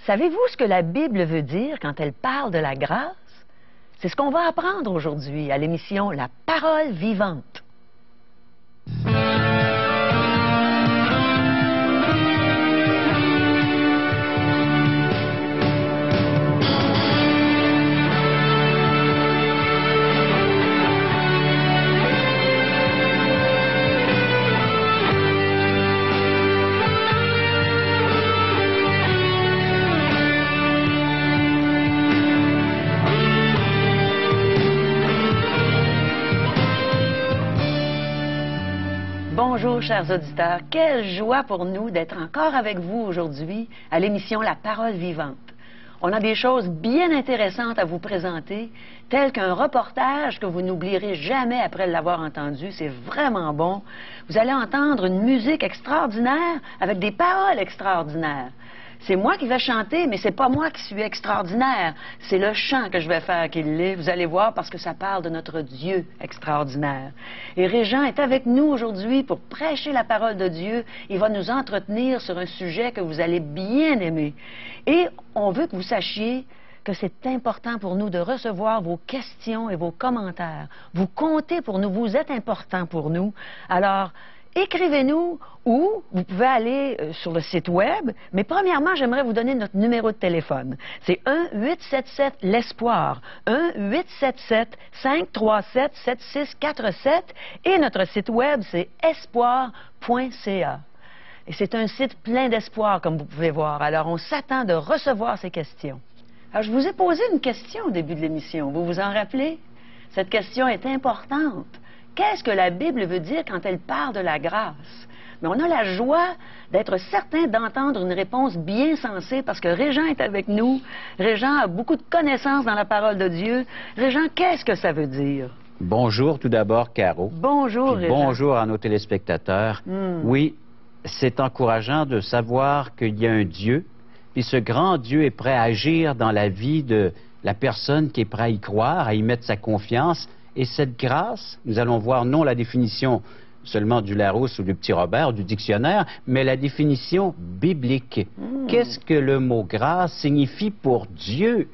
Savez-vous ce que la Bible veut dire quand elle parle de la grâce? C'est ce qu'on va apprendre aujourd'hui à l'émission La Parole vivante. Bonjour, chers auditeurs. Quelle joie pour nous d'être encore avec vous aujourd'hui à l'émission La Parole vivante. On a des choses bien intéressantes à vous présenter, telles qu'un reportage que vous n'oublierez jamais après l'avoir entendu. C'est vraiment bon. Vous allez entendre une musique extraordinaire avec des paroles extraordinaires. C'est moi qui vais chanter, mais c'est pas moi qui suis extraordinaire. C'est le chant que je vais faire qui l'est. Vous allez voir parce que ça parle de notre Dieu extraordinaire. Et Régent est avec nous aujourd'hui pour prêcher la parole de Dieu. Il va nous entretenir sur un sujet que vous allez bien aimer. Et on veut que vous sachiez que c'est important pour nous de recevoir vos questions et vos commentaires. Vous comptez pour nous, vous êtes important pour nous. Alors, écrivez-nous ou vous pouvez aller sur le site web. Mais premièrement, j'aimerais vous donner notre numéro de téléphone. C'est 1-877-l'Espoir. 1-877-537-7647. Et notre site web, c'est espoir.ca. Et c'est un site plein d'espoir, comme vous pouvez voir. Alors, on s'attend de recevoir ces questions. Alors, je vous ai posé une question au début de l'émission. Vous vous en rappelez? Cette question est importante. Qu'est-ce que la Bible veut dire quand elle parle de la grâce? Mais on a la joie d'être certain d'entendre une réponse bien sensée parce que Régent est avec nous. Régent a beaucoup de connaissances dans la parole de Dieu. Régent, qu'est-ce que ça veut dire? Bonjour tout d'abord, Caro. Bonjour, Régent. Bonjour à nos téléspectateurs. Oui, c'est encourageant de savoir qu'il y a un Dieu, puis ce grand Dieu est prêt à agir dans la vie de la personne qui est prêt à y croire, à y mettre sa confiance. Et cette grâce, nous allons voir non la définition seulement du Larousse ou du Petit Robert, du dictionnaire, mais la définition biblique. Qu'est-ce que le mot grâce signifie pour Dieu?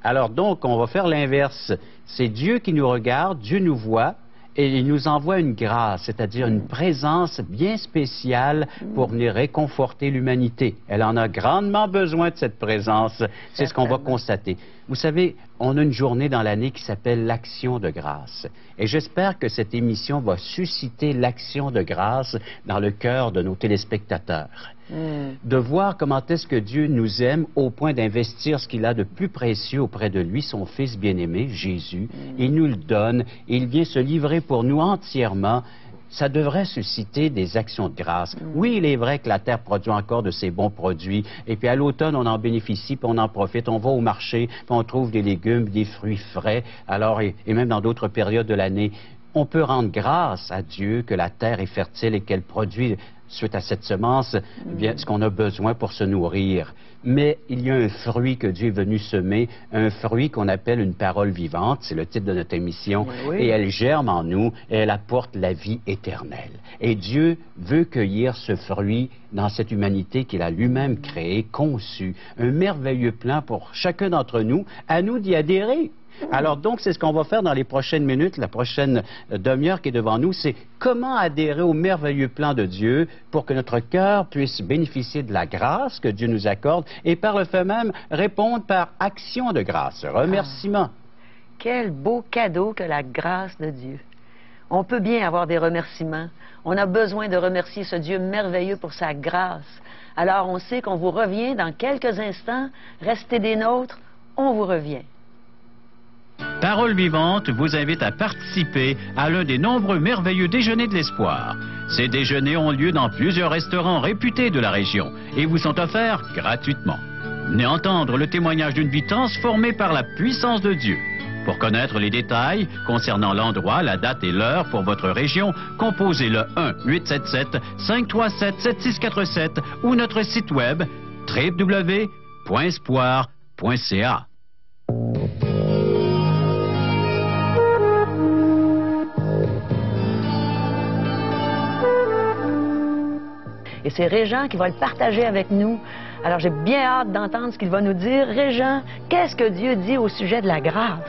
Alors donc, on va faire l'inverse. C'est Dieu qui nous regarde, Dieu nous voit, et il nous envoie une grâce, c'est-à-dire une présence bien spéciale pour venir réconforter l'humanité. Elle en a grandement besoin de cette présence. C'est ce qu'on va constater. Vous savez, on a une journée dans l'année qui s'appelle l'Action de grâce. Et j'espère que cette émission va susciter l'Action de grâce dans le cœur de nos téléspectateurs. De voir comment est-ce que Dieu nous aime au point d'investir ce qu'il a de plus précieux auprès de lui, son Fils bien-aimé, Jésus. Il nous le donne et il vient se livrer pour nous entièrement. Ça devrait susciter des actions de grâce. Oui, il est vrai que la terre produit encore de ses bons produits. Et puis à l'automne, on en bénéficie, puis on en profite. On va au marché, puis on trouve des légumes, des fruits frais. Alors, et même dans d'autres périodes de l'année, on peut rendre grâce à Dieu que la terre est fertile et qu'elle produit, suite à cette semence, bien, ce qu'on a besoin pour se nourrir. Mais il y a un fruit que Dieu est venu semer, un fruit qu'on appelle une parole vivante, c'est le titre de notre émission, et elle germe en nous et elle apporte la vie éternelle. Et Dieu veut cueillir ce fruit dans cette humanité qu'il a lui-même créée, conçue, un merveilleux plan pour chacun d'entre nous, à nous d'y adhérer. Alors donc, c'est ce qu'on va faire dans les prochaines minutes, la prochaine demi-heure qui est devant nous, c'est comment adhérer au merveilleux plan de Dieu pour que notre cœur puisse bénéficier de la grâce que Dieu nous accorde et par le fait même répondre par action de grâce, remerciement. Quel beau cadeau que la grâce de Dieu. On peut bien avoir des remerciements. On a besoin de remercier ce Dieu merveilleux pour sa grâce. Alors on sait qu'on vous revient dans quelques instants. Restez des nôtres, on vous revient. Parole vivante vous invite à participer à l'un des nombreux merveilleux déjeuners de l'espoir. Ces déjeuners ont lieu dans plusieurs restaurants réputés de la région et vous sont offerts gratuitement. Venez entendre le témoignage d'une vie transformée par la puissance de Dieu. Pour connaître les détails concernant l'endroit, la date et l'heure pour votre région, composez le 1-877-537-7647 ou notre site web www.espoir.ca. Et c'est Régent qui va le partager avec nous. Alors, j'ai bien hâte d'entendre ce qu'il va nous dire. Régent, qu'est-ce que Dieu dit au sujet de la grâce?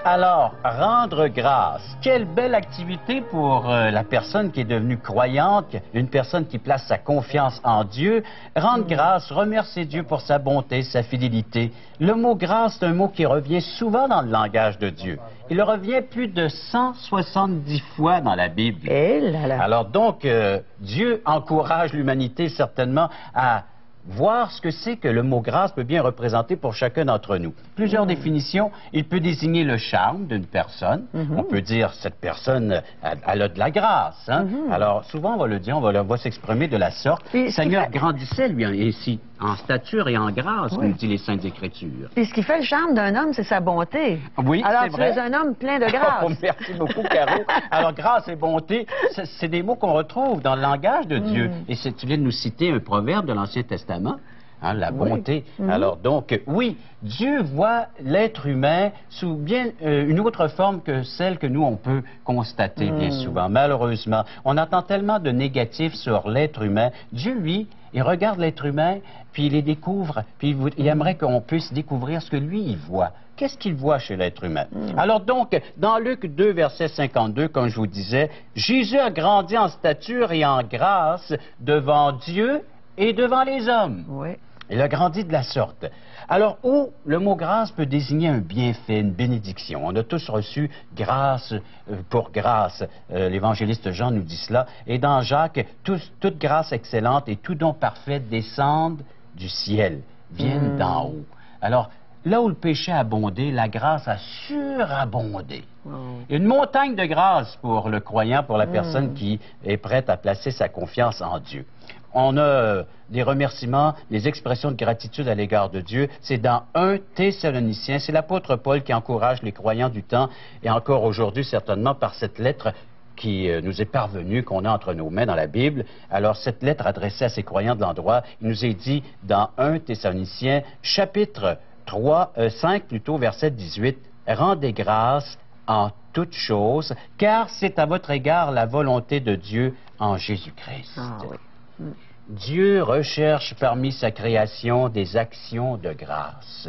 Alors, rendre grâce, quelle belle activité pour la personne qui est devenue croyante, une personne qui place sa confiance en Dieu. Rendre grâce, remercier Dieu pour sa bonté, sa fidélité. Le mot grâce, c'est un mot qui revient souvent dans le langage de Dieu. Il revient plus de 170 fois dans la Bible. Eh là là. Alors donc, Dieu encourage l'humanité certainement à voir ce que c'est que le mot grâce peut bien représenter pour chacun d'entre nous. Plusieurs définitions. Il peut désigner le charme d'une personne. On peut dire cette personne, elle a de la grâce. Hein? Alors, souvent, on va le dire, on va s'exprimer de la sorte. Le Seigneur grandissait, lui, ainsi, en stature et en grâce, comme dit les Saintes Écritures. Et ce qui fait le charme d'un homme, c'est sa bonté. Oui, alors, c'est vrai. tu es un homme plein de grâce. Oh, merci beaucoup, Caro. Alors, grâce et bonté, c'est des mots qu'on retrouve dans le langage de Dieu. Et tu viens de nous citer un proverbe de l'Ancien Testament. Hein, la bonté. Alors donc, oui, Dieu voit l'être humain sous bien une autre forme que celle que nous, on peut constater bien souvent. Malheureusement, on entend tellement de négatifs sur l'être humain. Dieu, lui, il regarde l'être humain, puis il les découvre, puis il aimerait qu'on puisse découvrir ce que lui, il voit. Qu'est-ce qu'il voit chez l'être humain? Alors donc, dans Luc 2, verset 52, comme je vous disais, Jésus a grandi en stature et en grâce devant Dieu et devant les hommes. Oui. Il a grandi de la sorte. Alors, où le mot grâce peut désigner un bienfait, une bénédiction. On a tous reçu grâce pour grâce. L'évangéliste Jean nous dit cela. Et dans Jacques, toute grâce excellente et tout don parfait descendent du ciel, viennent d'en haut. Alors, là où le péché a abondé, la grâce a surabondé. Une montagne de grâce pour le croyant, pour la personne qui est prête à placer sa confiance en Dieu. On a des remerciements, des expressions de gratitude à l'égard de Dieu. C'est dans 1 Thessaloniciens. C'est l'apôtre Paul qui encourage les croyants du temps, et encore aujourd'hui certainement par cette lettre qui nous est parvenue, qu'on a entre nos mains dans la Bible. Alors, cette lettre adressée à ces croyants de l'endroit, il nous est dit dans 1 Thessaloniciens, chapitre 5 plutôt, verset 18, « Rendez grâce en toutes choses, car c'est à votre égard la volonté de Dieu en Jésus-Christ. Ah, oui. Dieu recherche parmi sa création des actions de grâce.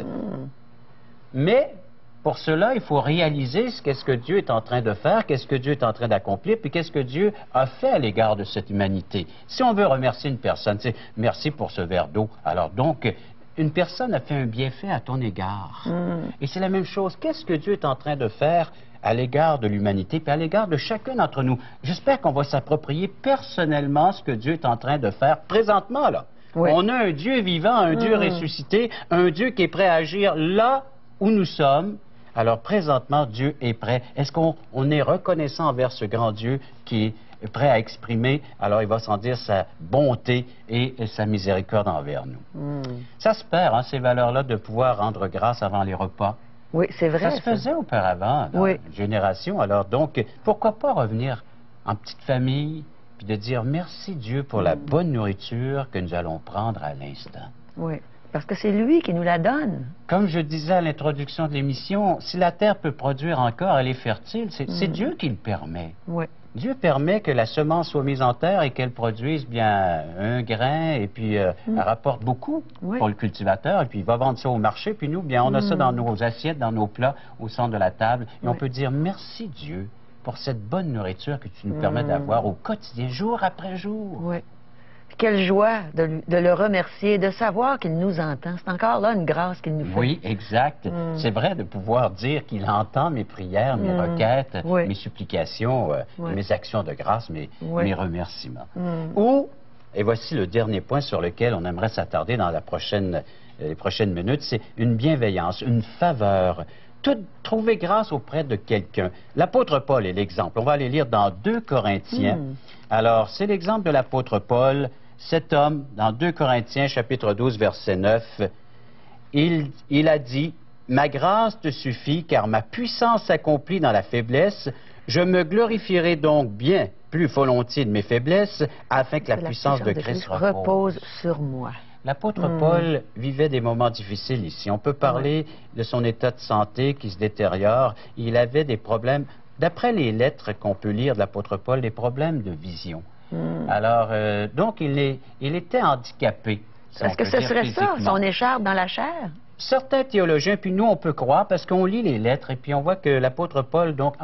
Mais pour cela, il faut réaliser qu'est-ce que Dieu est en train de faire, qu'est-ce que Dieu est en train d'accomplir, puis qu'est-ce que Dieu a fait à l'égard de cette humanité. Si on veut remercier une personne, c'est merci pour ce verre d'eau. Alors donc, une personne a fait un bienfait à ton égard. Et c'est la même chose. Qu'est-ce que Dieu est en train de faire à l'égard de l'humanité, puis à l'égard de chacun d'entre nous? J'espère qu'on va s'approprier personnellement ce que Dieu est en train de faire présentement, là. Oui. On a un Dieu vivant, un Dieu ressuscité, un Dieu qui est prêt à agir là où nous sommes. Alors, présentement, Dieu est prêt. Est-ce qu'on est reconnaissant envers ce grand Dieu qui est prêt à exprimer? Alors, il va sans dire sa bonté et sa miséricorde envers nous. Ça se perd, hein, ces valeurs-là, de pouvoir rendre grâce avant les repas. Oui, c'est vrai. Ça se faisait auparavant, dans une génération. Alors, donc, pourquoi pas revenir en petite famille, puis de dire merci Dieu pour la bonne nourriture que nous allons prendre à l'instant. Oui. Parce que c'est lui qui nous la donne. Comme je disais à l'introduction de l'émission, si la terre peut produire encore, elle est fertile, c'est Dieu qui le permet. Oui. Dieu permet que la semence soit mise en terre et qu'elle produise bien un grain, et puis elle rapporte beaucoup pour le cultivateur, et puis il va vendre ça au marché, puis nous, bien, on a ça dans nos assiettes, dans nos plats, au centre de la table, et on peut dire merci Dieu pour cette bonne nourriture que tu nous permets d'avoir au quotidien, jour après jour. Oui. Quelle joie de le remercier, de savoir qu'il nous entend. C'est encore là une grâce qu'il nous fait. Oui, exact. C'est vrai de pouvoir dire qu'il entend mes prières, mes requêtes, mes supplications, mes actions de grâce, mes remerciements. Ou, et voici le dernier point sur lequel on aimerait s'attarder dans les prochaines minutes, c'est une bienveillance, une faveur. Trouver grâce auprès de quelqu'un. L'apôtre Paul est l'exemple. On va aller lire dans 2 Corinthiens. Alors, c'est l'exemple de l'apôtre Paul. Cet homme, dans 2 Corinthiens, chapitre 12, verset 9, il a dit, « Ma grâce te suffit, car ma puissance s'accomplit dans la faiblesse. Je me glorifierai donc bien plus volontiers de mes faiblesses, afin que la puissance de Christ repose sur moi. » L'apôtre Paul vivait des moments difficiles ici. On peut parler de son état de santé qui se détériore. Il avait des problèmes, d'après les lettres qu'on peut lire de l'apôtre Paul, des problèmes de vision. Alors, donc, il était handicapé. Est-ce que ce serait ça, son écharpe dans la chair? Certains théologiens, puis nous, on peut croire, parce qu'on lit les lettres, et puis on voit que l'apôtre Paul, donc,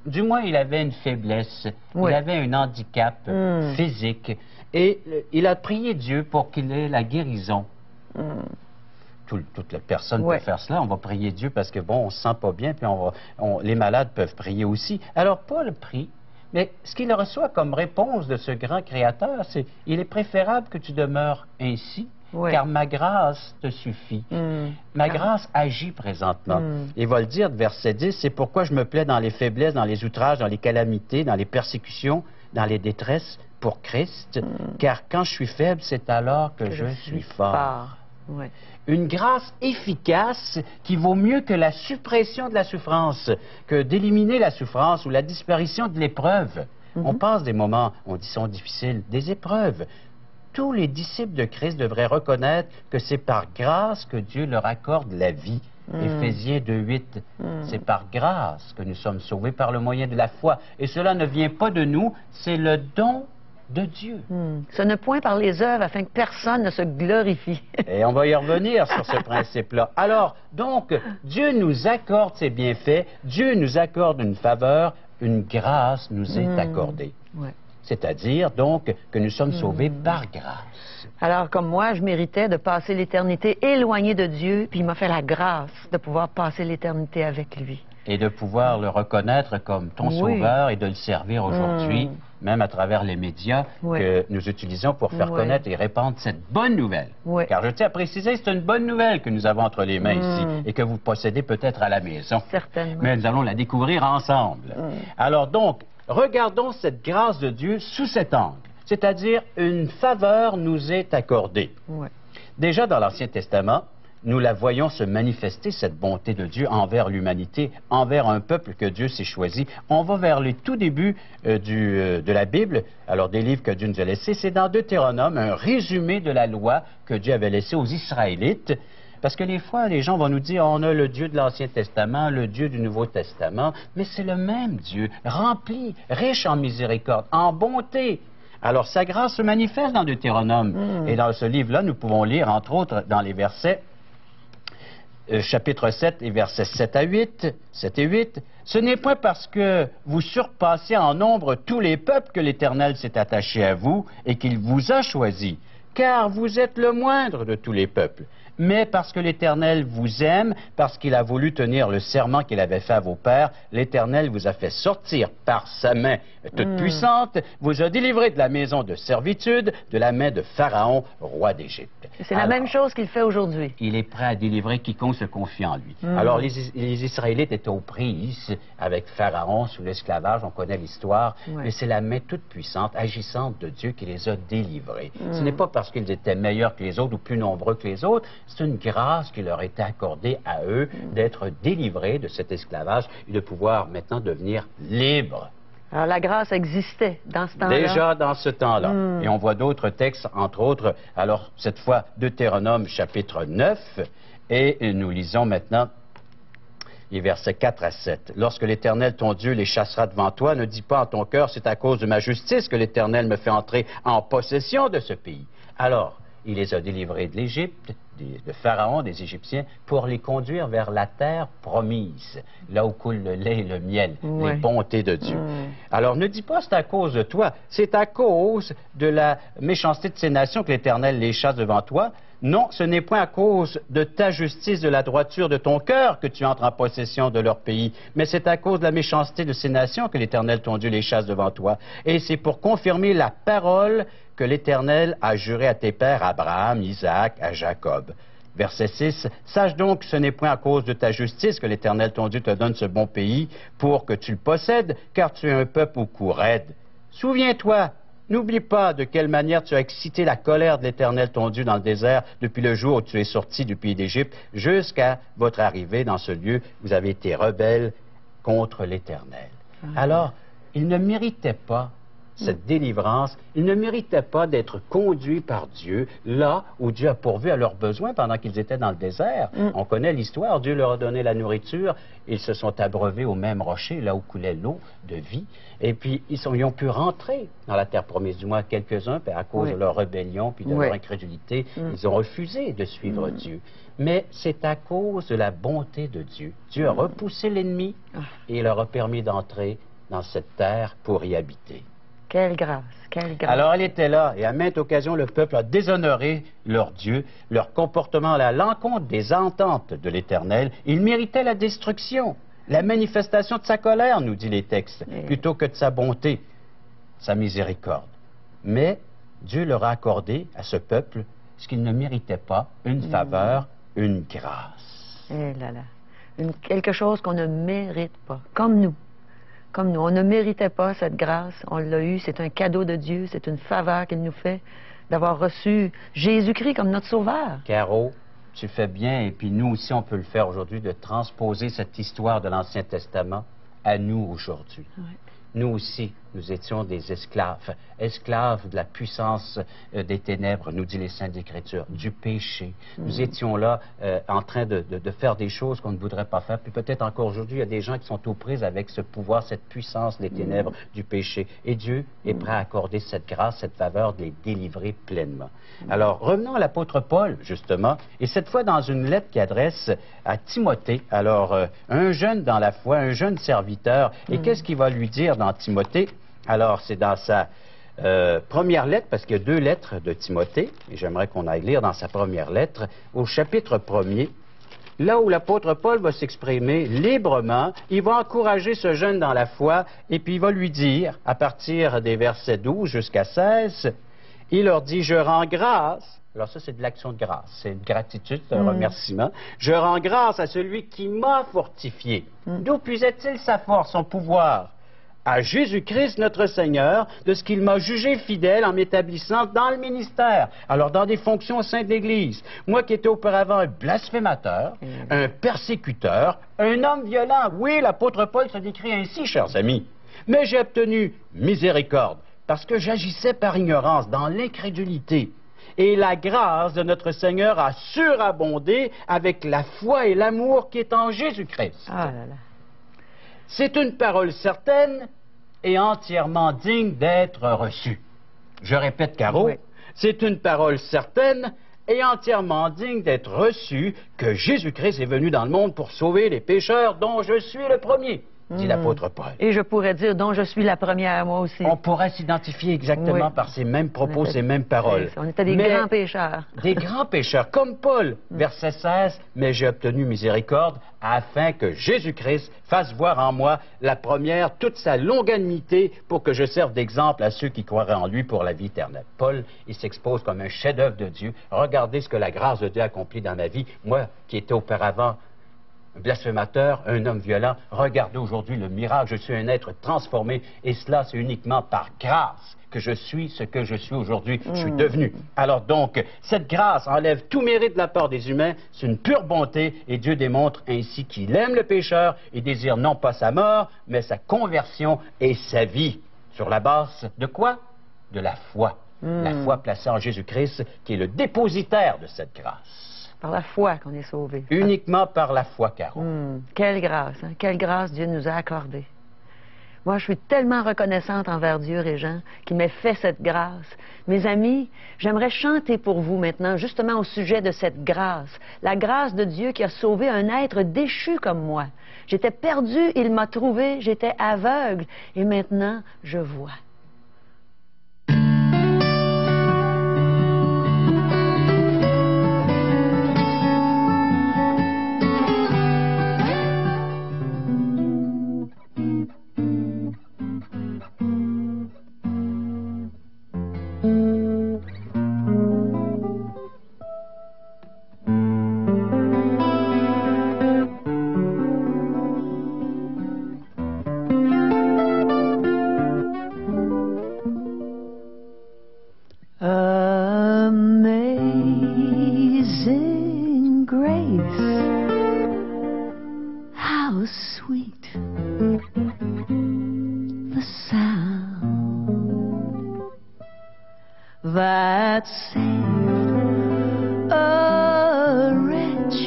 du moins, il avait une faiblesse, il avait un handicap physique, et il a prié Dieu pour qu'il ait la guérison. Toute la personne peut faire cela, on va prier Dieu parce que, bon, on se sent pas bien, puis les malades peuvent prier aussi. Alors, Paul prie, mais ce qu'il reçoit comme réponse de ce grand Créateur, c'est « Il est préférable que tu demeures ainsi, car ma grâce te suffit. Ma grâce agit présentement. Il va le dire, verset 10, « C'est pourquoi je me plais dans les faiblesses, dans les outrages, dans les calamités, dans les persécutions, dans les détresses, pour Christ, car quand je suis faible, c'est alors que je suis fort. » Une grâce efficace qui vaut mieux que la suppression de la souffrance, que d'éliminer la souffrance ou la disparition de l'épreuve. On passe des moments, on dit, sont difficiles, des épreuves. Tous les disciples de Christ devraient reconnaître que c'est par grâce que Dieu leur accorde la vie. Éphésiens 2:8, c'est par grâce que nous sommes sauvés par le moyen de la foi. Et cela ne vient pas de nous, c'est le don de Dieu. Ce n'est point par les œuvres afin que personne ne se glorifie. Et on va y revenir sur ce principe-là. Alors, donc, Dieu nous accorde ses bienfaits, Dieu nous accorde une faveur, une grâce nous est accordée. C'est-à-dire, donc, que nous sommes sauvés par grâce. Alors, comme moi, je méritais de passer l'éternité éloignée de Dieu, puis il m'a fait la grâce de pouvoir passer l'éternité avec lui. Et de pouvoir le reconnaître comme ton sauveur et de le servir aujourd'hui, même à travers les médias que nous utilisons pour faire connaître et répandre cette bonne nouvelle. Car je tiens à préciser, c'est une bonne nouvelle que nous avons entre les mains ici et que vous possédez peut-être à la maison. Certainement. Mais nous allons la découvrir ensemble. Alors donc, regardons cette grâce de Dieu sous cet angle, c'est-à-dire une faveur nous est accordée. Déjà dans l'Ancien Testament, nous la voyons se manifester, cette bonté de Dieu envers l'humanité, envers un peuple que Dieu s'est choisi. On va vers les tout débuts de la Bible, alors des livres que Dieu nous a laissés. C'est dans Deutéronome, un résumé de la loi que Dieu avait laissée aux Israélites. Parce que des fois, les gens vont nous dire, on a le Dieu de l'Ancien Testament, le Dieu du Nouveau Testament, mais c'est le même Dieu, rempli, riche en miséricorde, en bonté. Alors, sa grâce se manifeste dans Deutéronome. Et dans ce livre-là, nous pouvons lire, entre autres, dans les versets chapitre 7 et versets 7 et 8, « Ce n'est point parce que vous surpassez en nombre tous les peuples que l'Éternel s'est attaché à vous et qu'il vous a choisi, car vous êtes le moindre de tous les peuples. Mais parce que l'Éternel vous aime, parce qu'il a voulu tenir le serment qu'il avait fait à vos pères, l'Éternel vous a fait sortir par sa main toute puissante, vous a délivré de la maison de servitude, de la main de Pharaon, roi d'Égypte. » C'est la même chose qu'il fait aujourd'hui. Il est prêt à délivrer quiconque se confie en lui. Alors, les Israélites étaient aux prises avec Pharaon sous l'esclavage, on connaît l'histoire, mais c'est la main toute puissante, agissante de Dieu qui les a délivrés. Ce n'est pas parce qu'ils étaient meilleurs que les autres ou plus nombreux que les autres, c'est une grâce qui leur était accordée à eux d'être délivrés de cet esclavage et de pouvoir maintenant devenir libres. Alors la grâce existait dans ce temps-là. Déjà dans ce temps-là. Et on voit d'autres textes, entre autres, alors cette fois Deutéronome chapitre 9, et nous lisons maintenant les versets 4 à 7. « Lorsque l'Éternel, ton Dieu, les chassera devant toi, ne dis pas en ton cœur, c'est à cause de ma justice que l'Éternel me fait entrer en possession de ce pays. Alors, il les a délivrés de l'Égypte, de Pharaon, des Égyptiens, pour les conduire vers la terre promise, là où coule le lait et le miel, les bontés de Dieu. Alors, ne dis pas c'est à cause de toi, c'est à cause de la méchanceté de ces nations que l'Éternel les chasse devant toi. Non, ce n'est point à cause de ta justice, de la droiture de ton cœur que tu entres en possession de leur pays, mais c'est à cause de la méchanceté de ces nations que l'Éternel, ton Dieu, les chasse devant toi. Et c'est pour confirmer la parole que l'Éternel a juré à tes pères, Abraham, Isaac, à Jacob. » Verset 6, « Sache donc que ce n'est point à cause de ta justice que l'Éternel, ton Dieu, te donne ce bon pays pour que tu le possèdes, car tu es un peuple au cou raide. Souviens-toi, n'oublie pas de quelle manière tu as excité la colère de l'Éternel, ton Dieu, dans le désert, depuis le jour où tu es sorti du pays d'Égypte, jusqu'à votre arrivée dans ce lieu. Vous avez été rebelles contre l'Éternel. » Alors, il ne méritait pas cette délivrance, ils ne méritaient pas d'être conduits par Dieu là où Dieu a pourvu à leurs besoins pendant qu'ils étaient dans le désert. On connaît l'histoire, Dieu leur a donné la nourriture, ils se sont abreuvés au même rocher, là où coulait l'eau de vie, et puis ils ont pu rentrer dans la terre promise, du moins quelques-uns, à cause de leur rébellion puis de leur incrédulité, ils ont refusé de suivre Dieu. Mais c'est à cause de la bonté de Dieu. Dieu a repoussé l'ennemi et il leur a permis d'entrer dans cette terre pour y habiter. Quelle grâce, quelle grâce. Alors elle était là, et à maintes occasions, le peuple a déshonoré leur Dieu, leur comportement allait à l'encontre des ententes de l'Éternel. Ils méritaient la destruction, la manifestation de sa colère, nous dit les textes, plutôt que de sa bonté, sa miséricorde. Mais Dieu leur a accordé à ce peuple ce qu'il ne méritait pas, une faveur, une grâce. Eh là là, quelque chose qu'on ne mérite pas, comme nous. Comme nous, on ne méritait pas cette grâce, on l'a eu, c'est un cadeau de Dieu, c'est une faveur qu'il nous fait d'avoir reçu Jésus-Christ comme notre sauveur. Caro, tu fais bien, et puis nous aussi on peut le faire aujourd'hui, de transposer cette histoire de l'Ancien Testament à nous aujourd'hui. Ouais. Nous aussi, nous étions des esclaves, esclaves de la puissance des ténèbres, nous dit les Saintes Écritures, du péché. Nous étions là en train de faire des choses qu'on ne voudrait pas faire. Puis peut-être encore aujourd'hui, il y a des gens qui sont aux prises avec ce pouvoir, cette puissance des ténèbres, du péché. Et Dieu est prêt à accorder cette grâce, cette faveur de les délivrer pleinement. Alors, revenons à l'apôtre Paul, justement, et cette fois dans une lettre qu'il adresse à Timothée. Alors, un jeune dans la foi, un jeune serviteur. Et qu'est-ce qu'il va lui dire dans Timothée? Alors, c'est dans sa première lettre, parce qu'il y a 2 lettres de Timothée, et j'aimerais qu'on aille lire dans sa première lettre, au chapitre 1er, là où l'apôtre Paul va s'exprimer librement, il va encourager ce jeune dans la foi, et puis il va lui dire, à partir des versets 12 jusqu'à 16, il leur dit, « Je rends grâce », alors ça c'est de l'action de grâce, c'est une gratitude, c'est un remerciement, « Je rends grâce à celui qui m'a fortifié. D'où puisait-il sa force, son pouvoir? À Jésus-Christ notre Seigneur, de ce qu'il m'a jugé fidèle en m'établissant dans le ministère, alors dans des fonctions au sein de l'Église. Moi qui étais auparavant un blasphémateur, un persécuteur, un homme violent. Oui, l'apôtre Paul se décrit ainsi, chers amis. Mais j'ai obtenu miséricorde, parce que j'agissais par ignorance, dans l'incrédulité. Et la grâce de notre Seigneur a surabondé avec la foi et l'amour qui est en Jésus-Christ. Ah là là. C'est une parole certaine et entièrement digne d'être reçue. Je répète, Caro, c'est une parole certaine et entièrement digne d'être reçue que Jésus-Christ est venu dans le monde pour sauver les pécheurs dont je suis le premier, dit l'apôtre Paul. Et je pourrais dire dont je suis la première, moi aussi. On pourrait s'identifier exactement par ces mêmes propos, ces mêmes paroles. On était des grands pécheurs. Des grands pécheurs, comme Paul, verset 16, « Mais j'ai obtenu miséricorde afin que Jésus-Christ fasse voir en moi la première, toute sa longanimité, pour que je serve d'exemple à ceux qui croiraient en lui pour la vie éternelle. » Paul, il s'expose comme un chef-d'œuvre de Dieu. Regardez ce que la grâce de Dieu a accompli dans ma vie. Moi, qui étais auparavant un blasphémateur, un homme violent, regardez aujourd'hui le miracle, je suis un être transformé, et cela c'est uniquement par grâce que je suis ce que je suis aujourd'hui, je suis devenu. Alors donc, cette grâce enlève tout mérite de la part des humains, c'est une pure bonté, et Dieu démontre ainsi qu'il aime le pécheur et désire non pas sa mort, mais sa conversion et sa vie. Sur la base de quoi? De la foi. La foi placée en Jésus-Christ, qui est le dépositaire de cette grâce. Par la foi qu'on est sauvé. Uniquement par la foi, Caro. Quelle grâce, hein? Quelle grâce Dieu nous a accordée. Moi, je suis tellement reconnaissante envers Dieu, Régent, qui m'ait fait cette grâce. Mes amis, j'aimerais chanter pour vous maintenant, justement au sujet de cette grâce. La grâce de Dieu qui a sauvé un être déchu comme moi. J'étais perdu, il m'a trouvé, j'étais aveugle, et maintenant, je vois. Amazing grace, how sweet the sound that saved a wretch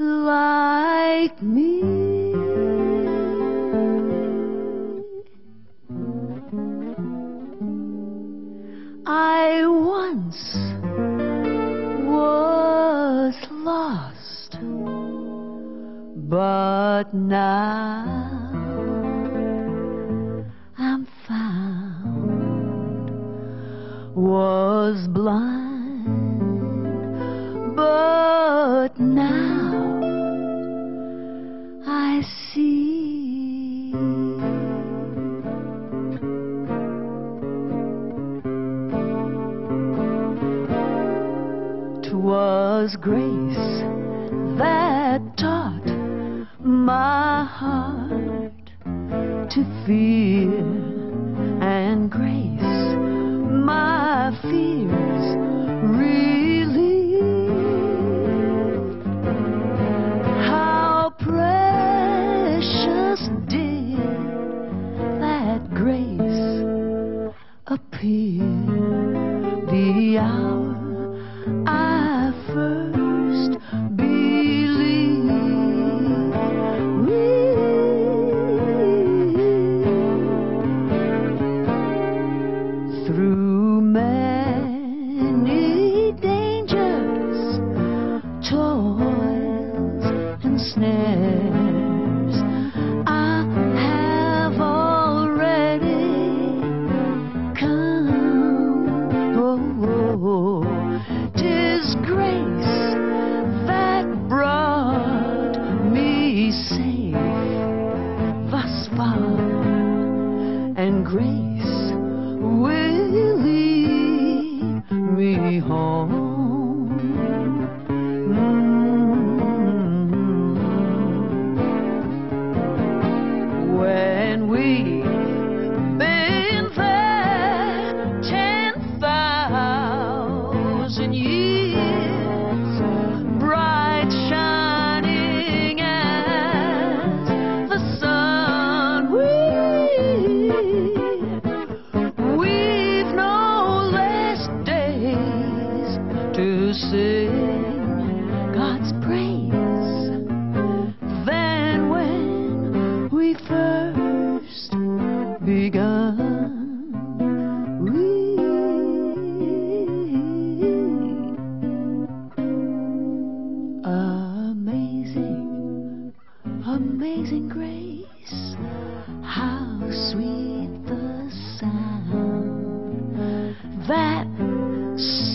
like me. I once was lost, but now I'm found. Was blind, but now I see. 'Twas grace that taught my heart to fear, and grace my fears relieved. How precious did that grace appear the hour I first believed. Through many dangers, toils and snares, I have already come. Oh, 'tis grace that brought me safe thus far, and grace will lead me home. When we've been there 10,000 years, bright shining as the sun, we've no less days to sing God's praise than when we first begun. Amazing, amazing grace, how sweet the sound that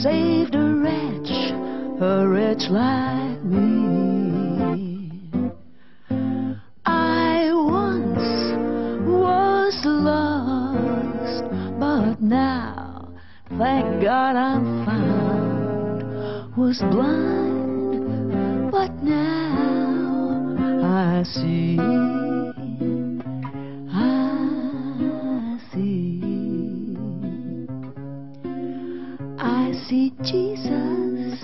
saved a wretch like me. I once was lost, but now, thank God I'm found. Was blind, but now I see. I see Jesus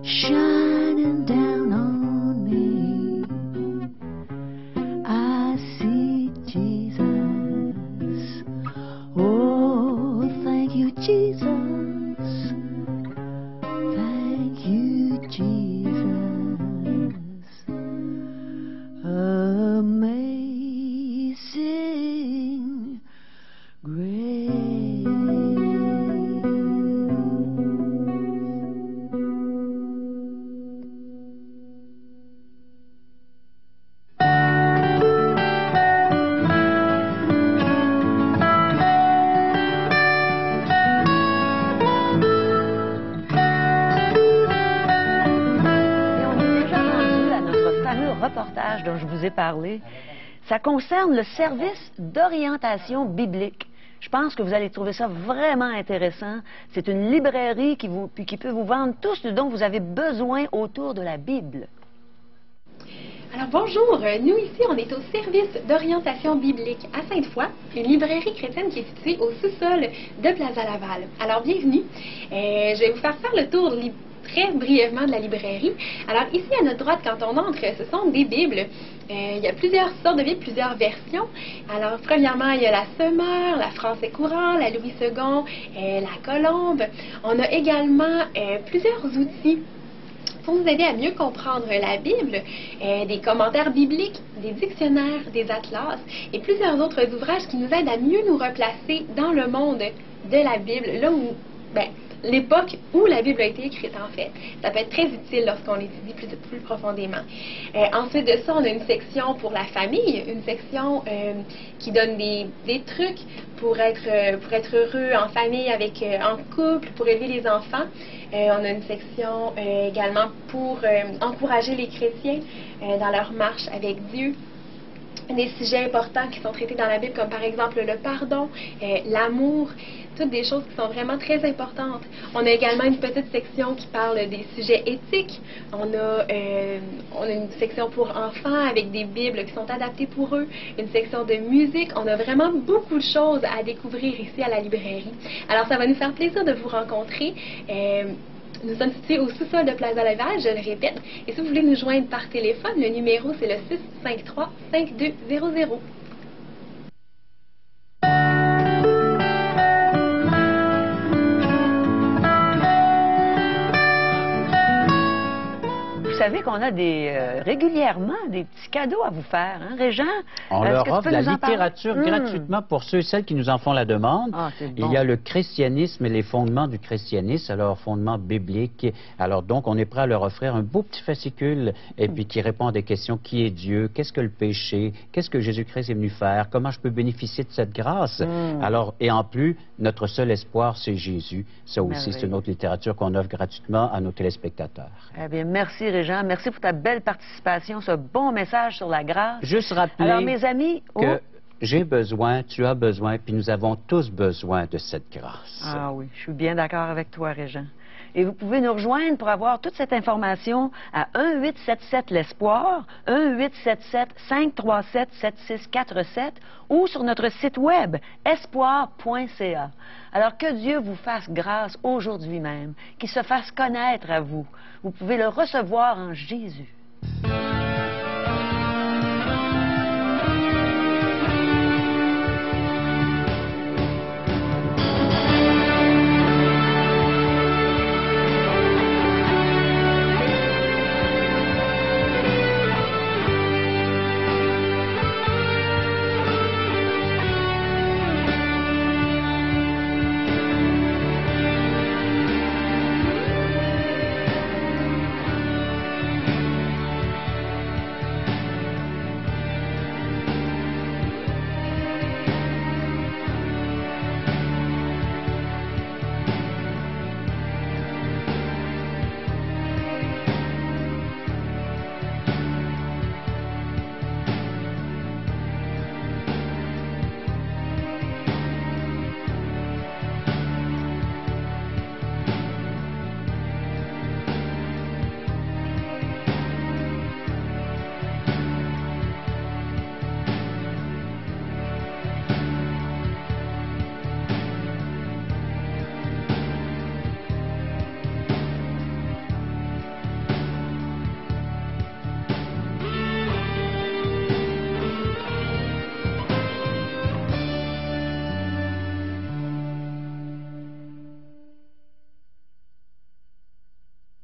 shining down on me. I see Jesus. Oh, thank you, Jesus. Thank you, Jesus. Amazing grace. Reportage dont je vous ai parlé, ça concerne le service d'orientation biblique. Je pense que vous allez trouver ça vraiment intéressant. C'est une librairie qui peut vous vendre tout ce dont vous avez besoin autour de la Bible. Alors bonjour, nous ici on est au service d'orientation biblique à Sainte-Foy, une librairie chrétienne qui est située au sous-sol de Plaza Laval. Alors bienvenue, je vais vous faire le tour très brièvement de la librairie. Alors ici à notre droite, quand on entre, ce sont des Bibles. Il y a plusieurs sortes de Bibles, plusieurs versions. Alors premièrement, il y a la Semeur, la Français courant, la Louis II, la Colombe. On a également plusieurs outils pour nous aider à mieux comprendre la Bible, des commentaires bibliques, des dictionnaires, des atlas et plusieurs autres ouvrages qui nous aident à mieux nous replacer dans le monde de la Bible, là où, l'époque où la Bible a été écrite en fait. Ça peut être très utile lorsqu'on l'étudie plus profondément. Ensuite de ça, on a une section pour la famille, une section qui donne des trucs pour être heureux en famille, en couple, pour élever les enfants. On a une section également pour encourager les chrétiens dans leur marche avec Dieu. Des sujets importants qui sont traités dans la Bible, comme par exemple le pardon, l'amour, toutes des choses qui sont vraiment très importantes. On a également une petite section qui parle des sujets éthiques. On a une section pour enfants avec des Bibles qui sont adaptées pour eux, une section de musique. On a vraiment beaucoup de choses à découvrir ici à la librairie. Alors ça va nous faire plaisir de vous rencontrer. Nous sommes situés au sous-sol de Plaza Laval, je le répète. Et si vous voulez nous joindre par téléphone, le numéro c'est le 653-5200. Vous savez qu'on a régulièrement des petits cadeaux à vous faire, hein, Régent? On leur offre la littérature gratuitement pour ceux et celles qui nous en font la demande. Ah, bon. Il y a le christianisme et les fondements du christianisme, alors fondements bibliques. Alors donc, on est prêt à leur offrir un beau petit fascicule et puis qui répond à des questions. Qui est Dieu? Qu'est-ce que le péché? Qu'est-ce que Jésus-Christ est venu faire? Comment je peux bénéficier de cette grâce? Alors, et en plus, notre seul espoir, c'est Jésus. Ça aussi, c'est une autre littérature qu'on offre gratuitement à nos téléspectateurs. Eh bien, merci, Régent. Merci pour ta belle participation, ce bon message sur la grâce. Juste rappeler alors, mes amis, que j'ai besoin, tu as besoin, puis nous avons tous besoin de cette grâce. Ah oui, je suis bien d'accord avec toi, Régent. Et vous pouvez nous rejoindre pour avoir toute cette information à 1-877-l'Espoir, 1-877-537-7647 ou sur notre site web espoir.ca. Alors que Dieu vous fasse grâce aujourd'hui même, qu'il se fasse connaître à vous. Vous pouvez le recevoir en Jésus.